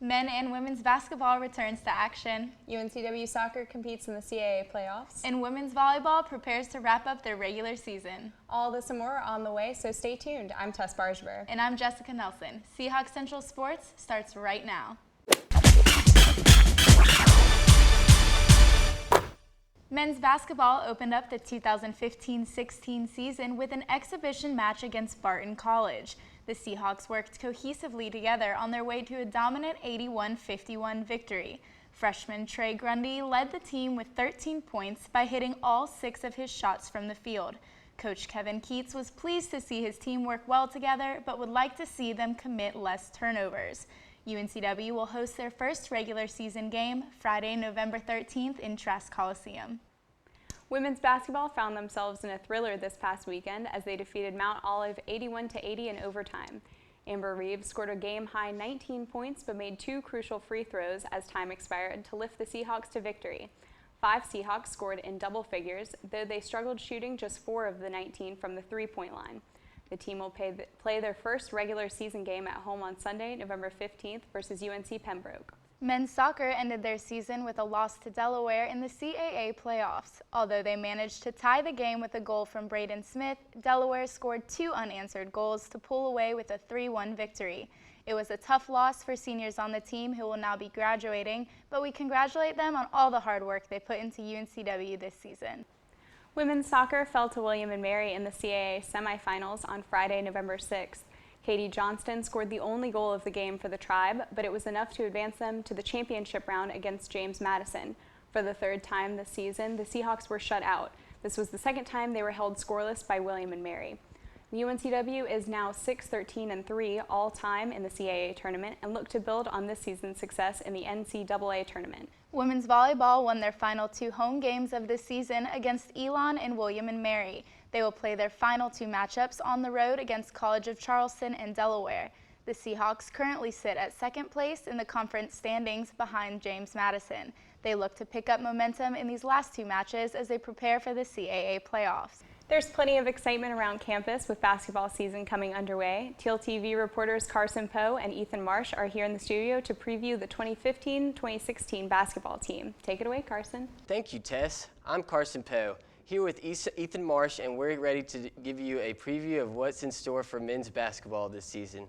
Men and women's basketball returns to action. UNCW soccer competes in the CAA playoffs. And women's volleyball prepares to wrap up their regular season. All this and more are on the way, so stay tuned. I'm Tess Bargebuhr. And I'm Jessica Nelson. Seahawk Central Sports starts right now. Men's basketball opened up the 2015-16 season with an exhibition match against Barton College. The Seahawks worked cohesively together on their way to a dominant 81-51 victory. Freshman Trey Grundy led the team with 13 points by hitting all 6 of his shots from the field. Coach Kevin Keats was pleased to see his team work well together, but would like to see them commit less turnovers. UNCW will host their first regular season game Friday, November 13th in Trask Coliseum. Women's basketball found themselves in a thriller this past weekend as they defeated Mount Olive 81-80 in overtime. Amber Reeves scored a game-high 19 points but made 2 crucial free throws as time expired to lift the Seahawks to victory. 5 Seahawks scored in double figures, though they struggled shooting just 4 of the 19 from the three-point line. The team will play their first regular season game at home on Sunday, November 15th versus UNC Pembroke. Men's soccer ended their season with a loss to Delaware in the CAA playoffs. Although they managed to tie the game with a goal from Braden Smith, Delaware scored 2 unanswered goals to pull away with a 3-1 victory. It was a tough loss for seniors on the team who will now be graduating, but we congratulate them on all the hard work they put into UNCW this season. Women's soccer fell to William & Mary in the CAA semifinals on Friday, November 6th. Katie Johnston scored the only goal of the game for the Tribe, but it was enough to advance them to the championship round against James Madison. For the 3rd time this season, the Seahawks were shut out. This was the 2nd time they were held scoreless by William & Mary. UNCW is now 6-13-3 all-time in the CAA tournament and look to build on this season's success in the NCAA tournament. Women's volleyball won their final 2 home games of this season against Elon and William & Mary. They will play their final 2 matchups on the road against College of Charleston and Delaware. The Seahawks currently sit at 2nd place in the conference standings behind James Madison. They look to pick up momentum in these last 2 matches as they prepare for the CAA playoffs. There's plenty of excitement around campus with basketball season coming underway. TealTV reporters Carson and Ethan Marsh are here in the studio to preview the 2015-2016 basketball team. Take it away, Carson. Thank you, Tess. I'm Carson here with Ethan Marsh, and we're ready to give you a preview of what's in store for men's basketball this season.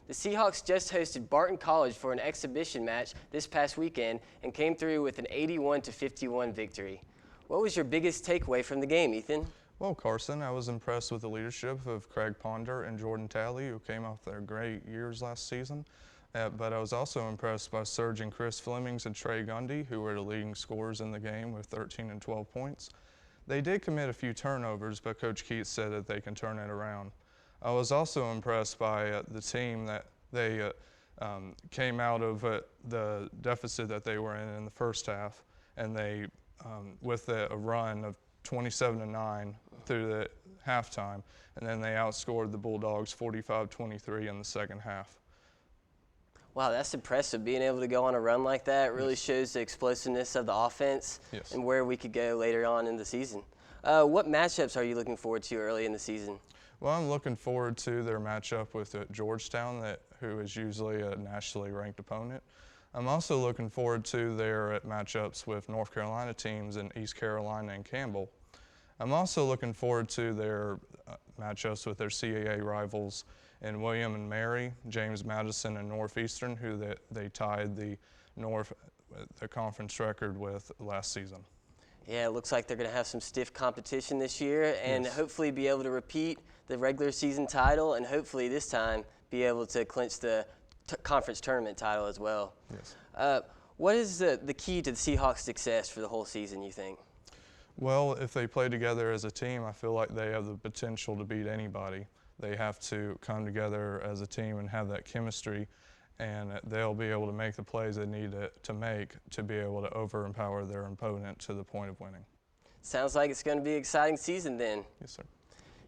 The Seahawks just hosted Barton College for an exhibition match this past weekend and came through with an 81-51 victory. What was your biggest takeaway from the game, Ethan? Well, Carson, I was impressed with the leadership of Craig Ponder and Jordan Talley, who came off their great years last season. But I was also impressed by surging Chris Flemings and Trey Grundy, who were the leading scorers in the game with 13 and 12 points. They did commit a few turnovers, but Coach Keats said that they can turn it around. I was also impressed by the team that they came out of the deficit that they were in the first half, and they, with a run of 27-9 through the halftime, and then they outscored the Bulldogs 45-23 in the second half. Wow, that's impressive. Being able to go on a run like that really shows the explosiveness of the offense and where we could go later on in the season. What matchups are you looking forward to early in the season? Well, I'm looking forward to their matchup with Georgetown, who is usually a nationally ranked opponent. I'm also looking forward to their matchups with North Carolina teams in East Carolina and Campbell. I'm also looking forward to their matchups with their CAA rivals in William & Mary, James Madison, and Northeastern, who they tied the conference record with last season. Yeah, it looks like they're going to have some stiff competition this year and hopefully be able to repeat the regular season title and hopefully this time be able to clinch the conference tournament title as well. Yes. What is the key to the Seahawks' success for the whole season, you think? Well, if they play together as a team, I feel like they have the potential to beat anybody. They have to come together as a team and have that chemistry, and they'll be able to make the plays they need to make to be able to overpower their opponent to the point of winning. Sounds like it's going to be an exciting season then. Yes, sir.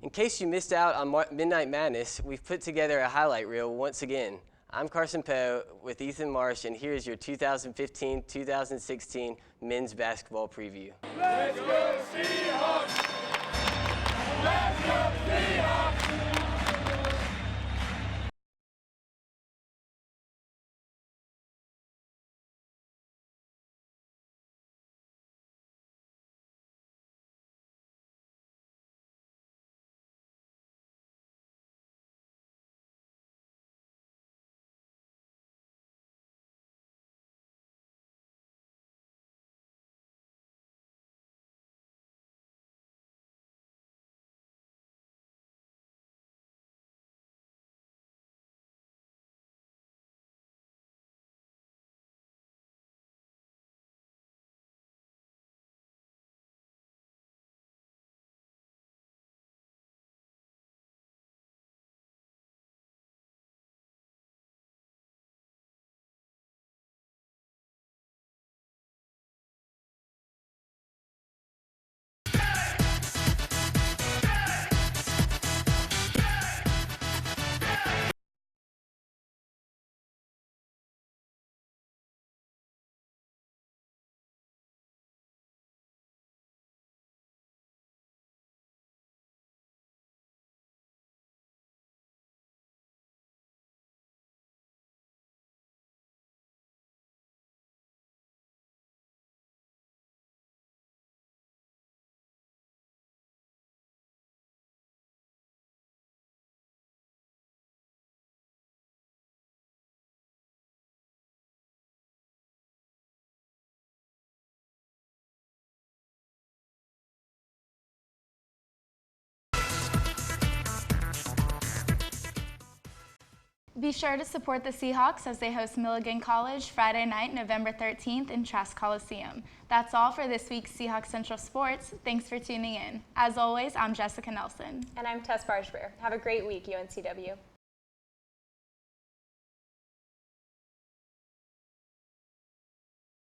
In case you missed out on Midnight Madness, we've put together a highlight reel once again. I'm Carson with Ethan Marsh, and here's your 2015-2016 men's basketball preview. Let's go Seahawks! Let's go Seahawks! Be sure to support the Seahawks as they host Milligan College Friday night, November 13th in Trask Coliseum. That's all for this week's Seahawk Central Sports. Thanks for tuning in. As always, I'm Jessica Nelson. And I'm Tess Bargebuhr. Have a great week, UNCW.